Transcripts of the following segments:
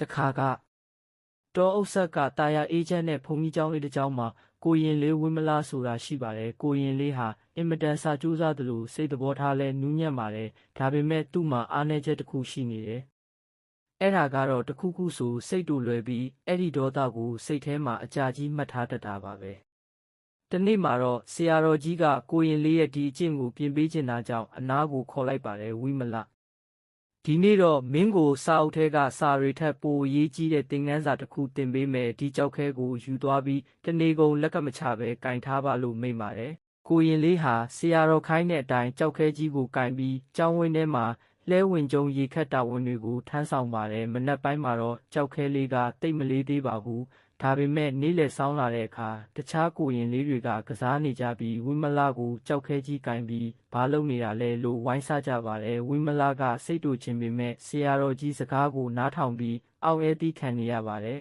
တခါကတောအုပ်ဆက်ကတာယာအေးချမ်းတဲ့ဘုံကြီးကျောင်းလေးတစ်ကျောင်းမှာကိုရင်လေးဝင်းမလားဆိုတာရှိပါတယ်ကိုရင်လေးဟာအင်မတန်စာကြိုးစားသလိုစိတ်သဘောထားလဲနူးညံ့ပါတယ်ဒါပေမဲ့သူ့မှာအားနည်းချက်တစ်ခုရှိနေတယ်အဲ့ဒါကတော့တစ်ခုခုဆိုစိတ်တူလွယ်ပြီးအဲ့ဒီဒေါသကိုစိတ်ထဲမှာအကြာကြီးမှတ်ထားတတ်တာပါပဲတနေ့မှာတော့ဆရာတော်ကြီးကကိုရင်လေးရဲ့ဒီအကျင့်ကိုပြင်ပေးချင်တာကြောင့်အနားကိုခေါ်လိုက်ပါတယ်ဝိမလဒီနေ့တော့မင်းကိုစာအုပ်ထဲကစာတွေထက်ပိုအရေးကြီးတဲ့သင်ခန်းစာတစ်ခုသင်ပေးမယ်ဒီကြောက်ခဲကိုယူသွားပြီးတနေ့ကုန်လက်ကမချပဲကင်ထားပါလို့မိန့်ပါတယ်ကိုရင်လေးဟာဆရာတော်ခိုင်းတဲ့အတိုင်းကြောက်ခဲကြီးကိုကင်ပြီးကျောင်းဝင်းထဲမှာလဲဝင်ကျုံရေခတ်တာဝန်တွေကိုထမ်းဆောင်ပါတယ်မနက်ပိုင်းမှာတော့ကြောက်ခဲလေးကတိတ်မလေးသေးပါဘူးဒါပေမဲ့နေ့လယ်ဆောင်းလာတဲ့အခါတခြားကိုရင်လေးတွေကကစားနေကြပြီးဝိမလကိုကြောက်ခဲကြီးကင်ပြီးဘာလုပ်နေတာလဲလို့ဝိုင်းစားကြပါတယ်ဝိမလကစိတ်တူချင်ပေမဲ့ဆရာတော်ကြီးစကားကိုနားထောင်ပြီးအောက်အဲသီးခံနေရပါတယ်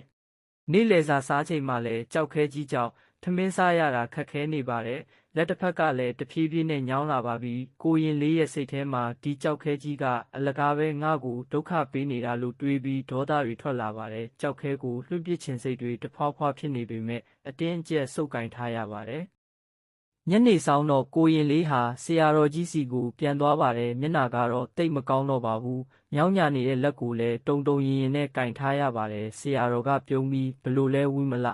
နေ့လယ်စာစားချိန်မှလည်းကြောက်ခဲကြီးကြောင့်ထမင်းစားရတာခက်ခဲနေပါတယ်လက်တစ်ဖက်ကလည်းတဖြည်းဖြည်းနဲ့ညောင်းလာပါပြီကိုရင်လေးရဲ့စိတ်ထဲမှာဒီကြောက်ခဲကြီးကအလကားပဲငါ့ကိုဒုက္ခပေးနေတာလို့တွေးပြီးဒေါသတွေထွက်လာပါတယ်ကြောက်ခဲကိုလွှင့်ပစ်ခြင်းစိတ်တွေတဖွာဖွာဖြစ်နေပေမဲ့အတင်းအကျပ်စုပ်ကင်ထားရပါတယ်ညနေဆောင်တော့ကိုရင်လေးဟာဆရာတော်ကြီးစီကိုပြန်သွားပါတယ်မျက်နှာကတော့တိတ်မကောင်းတော့ပါဘူးညောင်းညာနေတဲ့လက်ကိုလည်းတုံတုံရင်ရင်နဲ့ကင်ထားရပါတယ်ဆရာတော်ကပြုံးပြီးဘလို့လဲဝိမလ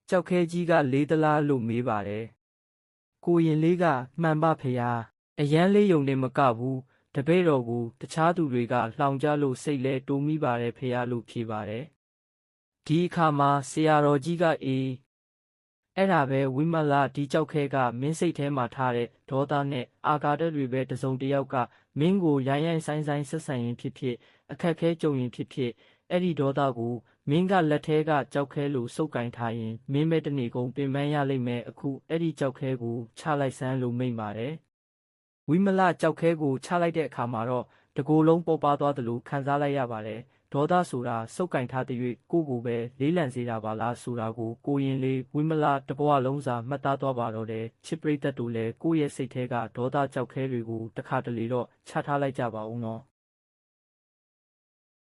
ကြောက်ခဲကြီးကလေးသလားလို့မေးပါတယ်ကိုရင်လေးကမှန်ပါဖေဟာအရန်လေးယုံနေမကဘူးတပည့်တော်ကိုတခြားသူတွေကလှောင်ကြလို့စိတ်လဲတိုးမိပါတယ်ဖေဟာလို့ဖြေပါတယ်ဒီအခါမှာဆရာတော်ကြီးကအေးအဲ့ဒါပဲဝိမလဒီကြောက်ခဲကမင်းစိတ်ထဲမှာထားတဲ့ဒေါသနဲ့အာဃာတတွေပဲတစုံတစ်ယောက်ကမင်းကိုရိုင်းရိုင်းဆိုင်ဆိုင်ဆက်ဆံရင်ဖြစ်ဖြစ်အခက်ခဲကြုံရင်ဖြစ်ဖြစ်အဲ့ဒီဒေါသကိုမင်းကလက်ထဲကကြောက်ခဲလို့စုပ်ကင်ထားရင်မင်းပဲတနေ့ကုန်ပင်ပန်းရလိမ့်မယ်အခုအဲ့ဒီကြောက်ခဲကိုချလိုက်စမ်းလို့မိန့်ပါတယ်ဝိမလကြောက်ခဲကိုချလိုက်တဲ့အခါမှာတော့တကိုယ်လုံးပေါ်ပါသွားသလိုခံစားလိုက်ရပါတယ်ဒေါသဆိုတာစုပ်ကင်ထားတဲ့၍ကိုကိုပဲလေးလံစေတာပါလားဆိုတာကိုကိုရင်လေးဝိမလတဘဝလုံးစာမှတ်သားသွားပါတော့တယ်ချစ်ပရိသတ်တို့လည်းကိုယ့်ရဲ့စိတ်ထဲကဒေါသကြောက်ခဲတွေကိုတခါတလေတော့ချထားလိုက်ကြပါဦးနော်